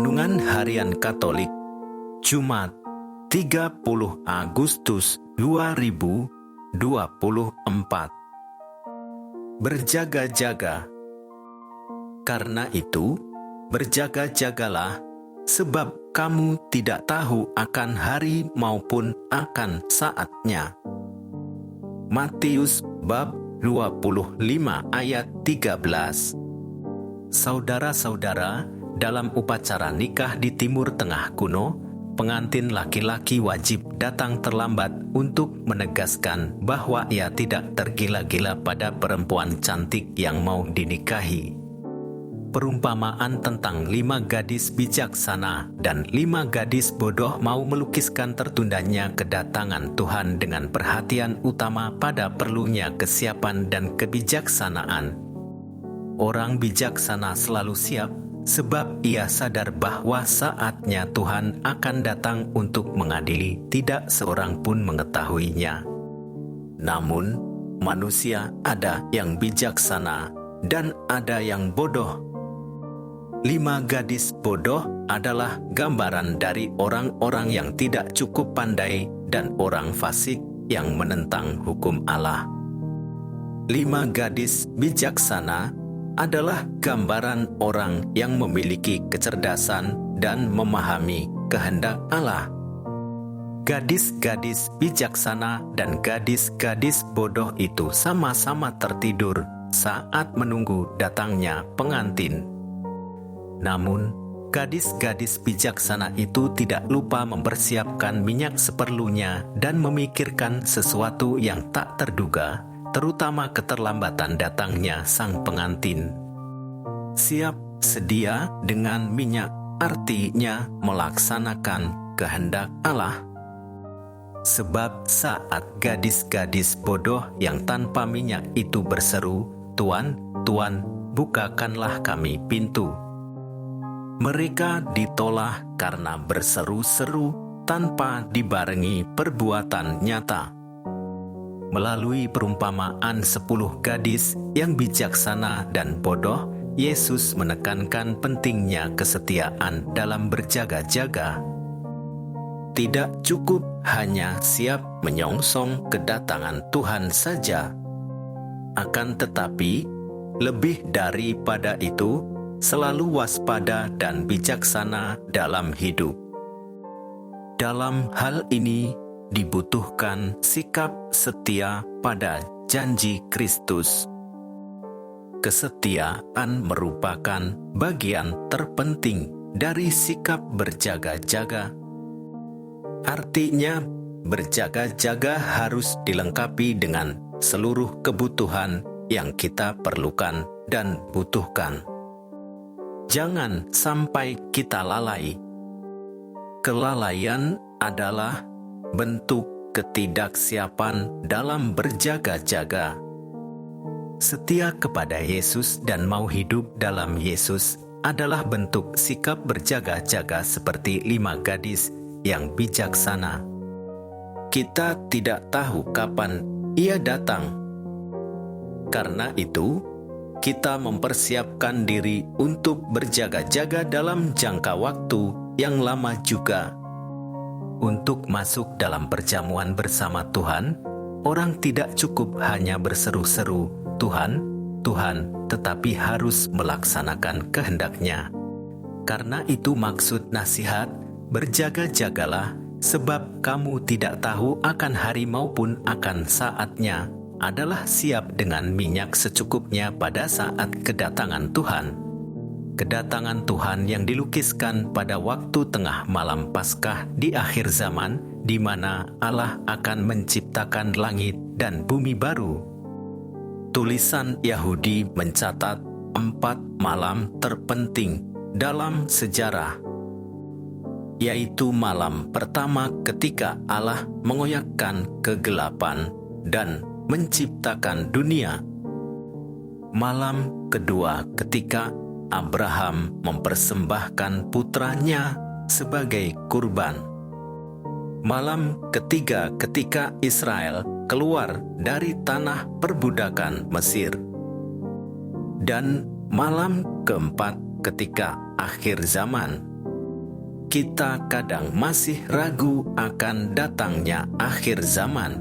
Renungan Harian Katolik, Jumat 30 Agustus 2024. Berjaga-jaga. Karena itu, berjaga-jagalah, sebab kamu tidak tahu akan hari maupun akan saatnya. Matius bab 25 ayat 13. Saudara-saudara, dalam upacara nikah di Timur Tengah kuno, pengantin laki-laki wajib datang terlambat untuk menegaskan bahwa ia tidak tergila-gila pada perempuan cantik yang mau dinikahi. Perumpamaan tentang 5 gadis bijaksana dan 5 gadis bodoh mau melukiskan tertundanya kedatangan Tuhan dengan perhatian utama pada perlunya kesiapan dan kebijaksanaan. Orang bijaksana selalu siap, sebab ia sadar bahwa saatnya Tuhan akan datang untuk mengadili, tidak seorang pun mengetahuinya. Namun, manusia ada yang bijaksana dan ada yang bodoh. 5 gadis bodoh adalah gambaran dari orang-orang yang tidak cukup pandai dan orang fasik yang menentang hukum Allah. 5 gadis bijaksana adalah gambaran orang yang memiliki kecerdasan dan memahami kehendak Allah. Gadis-gadis bijaksana dan gadis-gadis bodoh itu sama-sama tertidur saat menunggu datangnya pengantin. Namun, gadis-gadis bijaksana itu tidak lupa mempersiapkan minyak seperlunya dan memikirkan sesuatu yang tak terduga, terutama keterlambatan datangnya sang pengantin. Siap sedia dengan minyak artinya melaksanakan kehendak Allah. Sebab saat gadis-gadis bodoh yang tanpa minyak itu berseru, "Tuan, Tuan, bukakanlah kami pintu." Mereka ditolak karena berseru-seru tanpa dibarengi perbuatan nyata. Melalui perumpamaan 10 gadis yang bijaksana dan bodoh, Yesus menekankan pentingnya kesetiaan dalam berjaga-jaga. Tidak cukup hanya siap menyongsong kedatangan Tuhan saja. Akan tetapi, lebih daripada itu, selalu waspada dan bijaksana dalam hidup. Dalam hal ini, dibutuhkan sikap setia pada janji Kristus. Kesetiaan merupakan bagian terpenting dari sikap berjaga-jaga. Artinya, berjaga-jaga harus dilengkapi dengan seluruh kebutuhan yang kita perlukan dan butuhkan. Jangan sampai kita lalai. Kelalaian adalah bentuk ketidaksiapan dalam berjaga-jaga. Setia kepada Yesus dan mau hidup dalam Yesus adalah bentuk sikap berjaga-jaga seperti 5 gadis yang bijaksana. Kita tidak tahu kapan ia datang. Karena itu, kita mempersiapkan diri untuk berjaga-jaga dalam jangka waktu yang lama juga. Untuk masuk dalam perjamuan bersama Tuhan, orang tidak cukup hanya berseru-seru, "Tuhan, Tuhan," tetapi harus melaksanakan kehendak-Nya. Karena itu maksud nasihat, berjaga-jagalah, sebab kamu tidak tahu akan hari maupun akan saatnya, adalah siap dengan minyak secukupnya pada saat kedatangan Tuhan. Kedatangan Tuhan yang dilukiskan pada waktu tengah malam Paskah di akhir zaman, di mana Allah akan menciptakan langit dan bumi baru. Tulisan Yahudi mencatat 4 malam terpenting dalam sejarah, yaitu malam pertama ketika Allah mengoyakkan kegelapan dan menciptakan dunia. Malam kedua ketika Abraham mempersembahkan putranya sebagai kurban. Malam ketiga ketika Israel keluar dari tanah perbudakan Mesir. Dan malam keempat ketika akhir zaman. kita kadang masih ragu akan datangnya akhir zaman.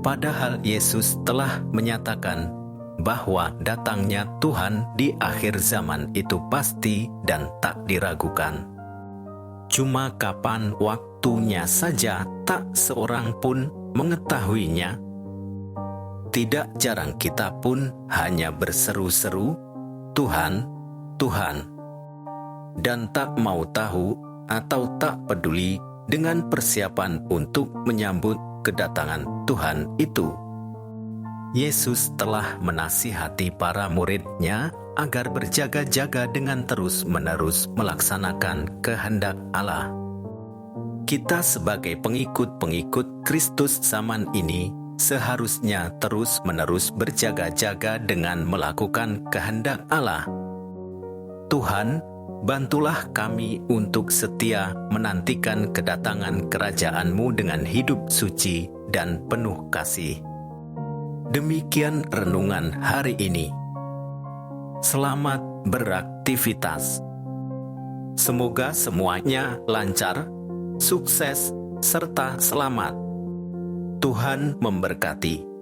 Padahal Yesus telah menyatakan bahwa datangnya Tuhan di akhir zaman itu pasti dan tak diragukan. Cuma kapan waktunya saja tak seorang pun mengetahuinya. Tidak jarang kita pun hanya berseru-seru, "Tuhan, Tuhan," dan tak mau tahu atau tak peduli dengan persiapan untuk menyambut kedatangan Tuhan itu. Yesus telah menasihati para murid-Nya agar berjaga-jaga dengan terus-menerus melaksanakan kehendak Allah. Kita sebagai pengikut-pengikut Kristus zaman ini seharusnya terus-menerus berjaga-jaga dengan melakukan kehendak Allah. Tuhan, bantulah kami untuk setia menantikan kedatangan kerajaan-Mu dengan hidup suci dan penuh kasih. Demikian renungan hari ini. Selamat beraktivitas. Semoga semuanya lancar, sukses, serta selamat. Tuhan memberkati.